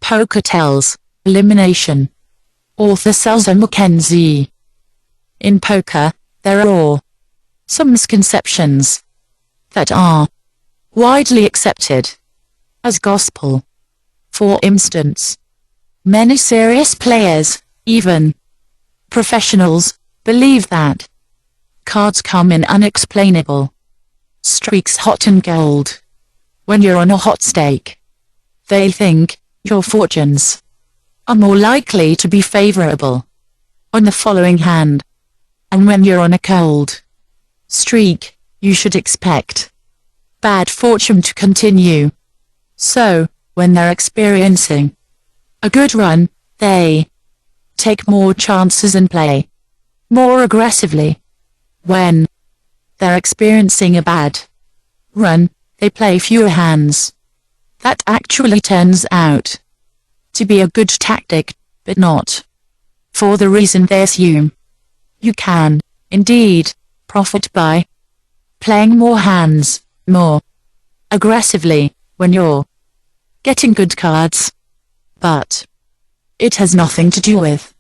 Poker tells, elimination. Author Selzer-McKenzie. In poker, there are some misconceptions that are widely accepted as gospel. For instance, many serious players, even professionals, believe that cards come in unexplainable streaks, hot and cold. When you're on a hot streak, they think your fortunes are more likely to be favorable on the following hand. And when you're on a cold streak, you should expect bad fortune to continue. So, when they're experiencing a good run, they take more chances and play more aggressively. When they're experiencing a bad run, they play fewer hands. That actually turns out to be a good tactic, but not for the reason they assume. You can, indeed, profit by playing more hands, more aggressively, when you're getting good cards. But it has nothing to do with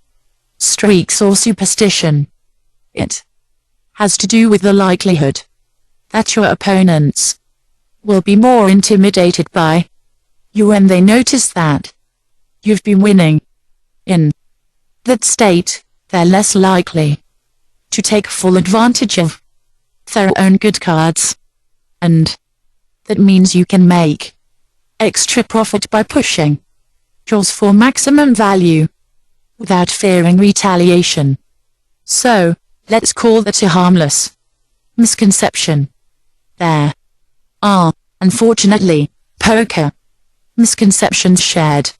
streaks or superstition. It has to do with the likelihood that your opponents will be more intimidated by you when they notice that you've been winning. In that state, they're less likely to take full advantage of their own good cards. And that means you can make extra profit by pushing yours for maximum value without fearing retaliation. So, let's call that a harmless misconception. There are, unfortunately, poker misconceptions shared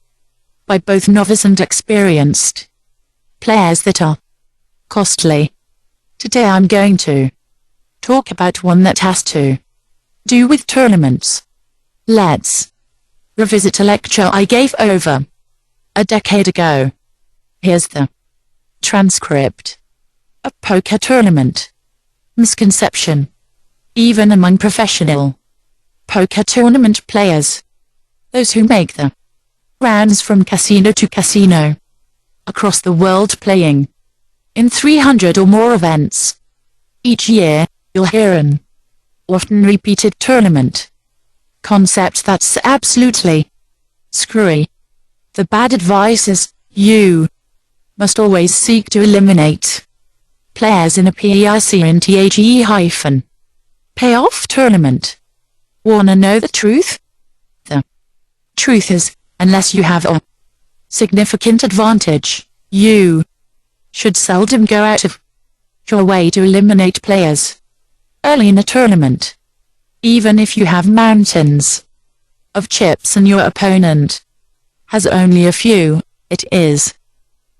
by both novice and experienced players that are costly. Today I'm going to talk about one that has to do with tournaments. Let's revisit a lecture I gave over a decade ago. Here's the transcript. A poker tournament misconception. Even among professional poker tournament players, those who make the rounds from casino to casino across the world playing in 300 or more events each year, you'll hear an often repeated tournament concept that's absolutely screwy. The bad advice is, you must always seek to eliminate players in a payoff tournament. Wanna know the truth? The truth is, unless you have a significant advantage, you should seldom go out of your way to eliminate players early in a tournament. Even if you have mountains of chips and your opponent has only a few, it is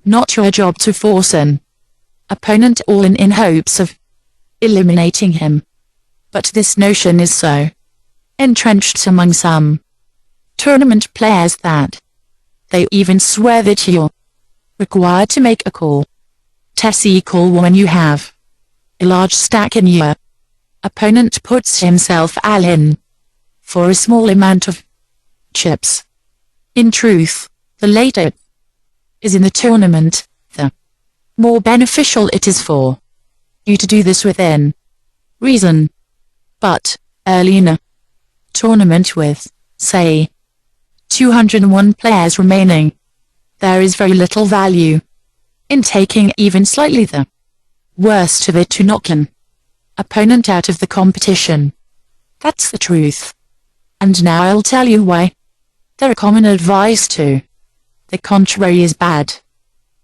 not your job to force an opponent all in hopes of eliminating him. But this notion is so entrenched among some tournament players that they even swear that you're required to make a call. Tessie call when you have a large stack and your opponent puts himself all in for a small amount of chips. In truth, the later it is in the tournament, the more beneficial it is for you to do this within reason. But early in a tournament with, say, 201 players remaining, there is very little value in taking even slightly the worst of it to knock an opponent out of the competition. That's the truth. And now I'll tell you why. Their common advice to the contrary is bad.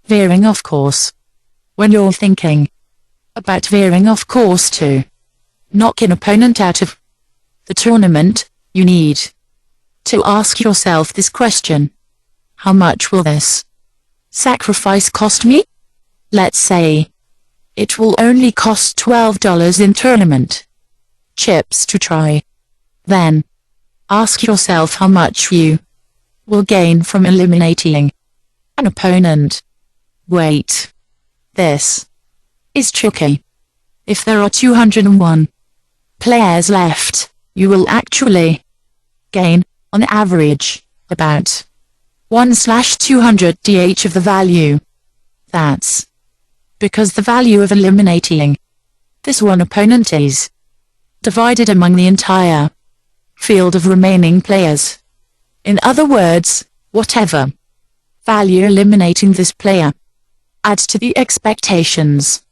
Veering off course. When you're thinking about veering off course to knock an opponent out of the tournament, you need to ask yourself this question. How much will this sacrifice cost me? Let's say it will only cost $12 in tournament chips to try. Then ask yourself how much you will gain from eliminating an opponent. Wait. This is tricky. If there are 201 players left, you will actually gain, on average, about 1/200th of the value. That's because the value of eliminating this one opponent is divided among the entire field of remaining players. In other words, whatever value eliminating this player adds to the expectations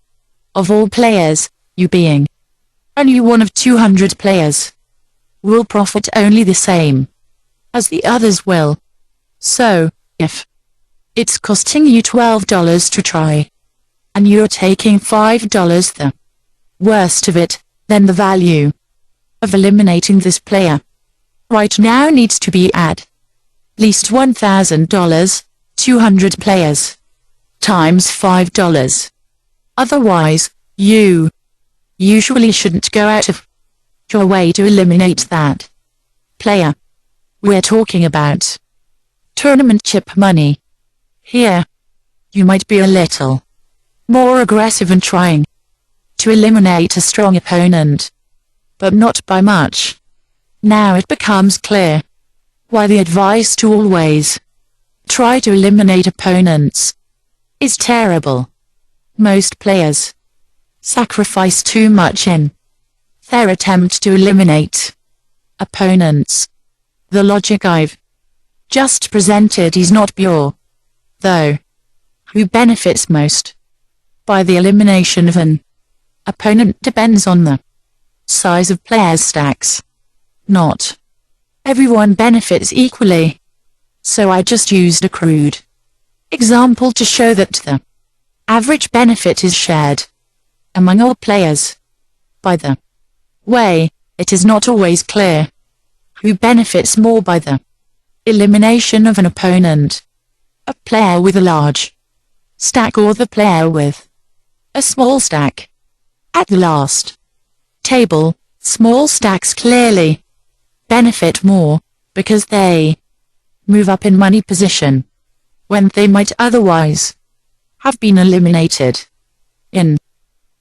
of all players, you being only one of 200 players, will profit only the same as the others will. So, if it's costing you $12 to try, and you're taking $5 the worst of it, then the value of eliminating this player right now needs to be at least $1,000, 200 players, times $5. Otherwise, you usually shouldn't go out of your way to eliminate that player. We're talking about tournament chip money. Here, you might be a little more aggressive in trying to eliminate a strong opponent, but not by much. Now it becomes clear why the advice to always try to eliminate opponents is terrible. Most players sacrifice too much in their attempt to eliminate opponents. The logic I've just presented is not pure, though. Who benefits most by the elimination of an opponent depends on the size of players' stacks. Not everyone benefits equally, so I just used a crude example to show that the average benefit is shared among all players. By the way, it is not always clear who benefits more by the elimination of an opponent, a player with a large stack or the player with a small stack. At the last table, small stacks clearly benefit more, because they move up in money position when they might otherwise have been eliminated. In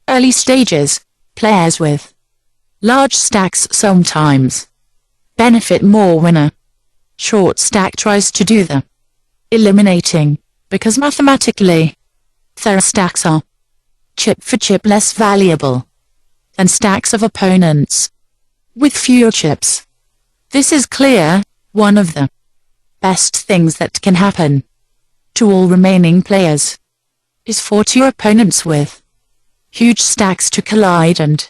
early stages, players with large stacks sometimes benefit more when a short stack tries to do the eliminating, because mathematically, their stacks are chip for chip less valuable than stacks of opponents with fewer chips. This is clear. One of the best things that can happen to all remaining players is for two opponents with huge stacks to collide and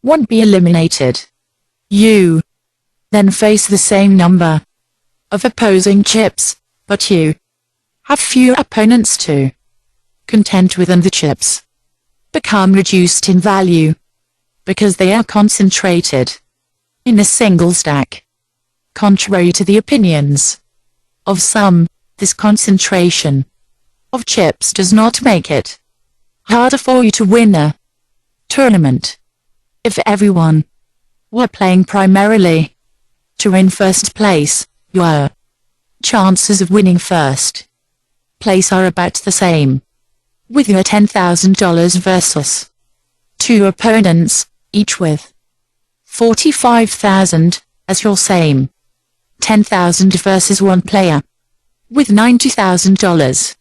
one be eliminated. You then face the same number of opposing chips, but you have fewer opponents to contend with, and the chips become reduced in value because they are concentrated in a single stack. Contrary to the opinions of some, this concentration of chips does not make it harder for you to win a tournament. If everyone were playing primarily to win first place, your chances of winning first place are about the same, with your $10,000 versus two opponents, each with $45,000 as your same $10,000 versus one player with $90,000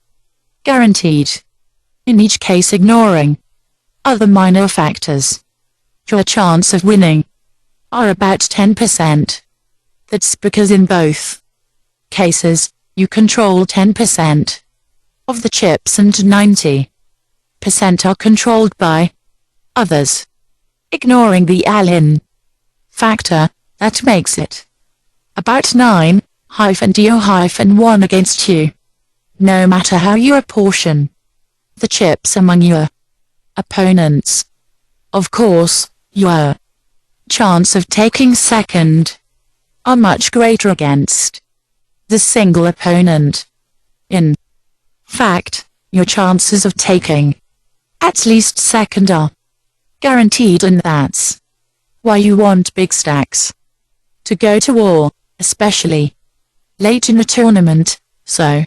guaranteed. In each case, ignoring other minor factors, your chance of winning are about 10%. That's because in both cases, you control 10% of the chips and 90% are controlled by others. Ignoring the all-in factor, that makes it about 9-1 against you. No matter how you apportion the chips among your opponents, of course, your chance of taking second are much greater against the single opponent. In fact, your chances of taking at least second are guaranteed, and that's why you want big stacks to go to war, especially late in a tournament. So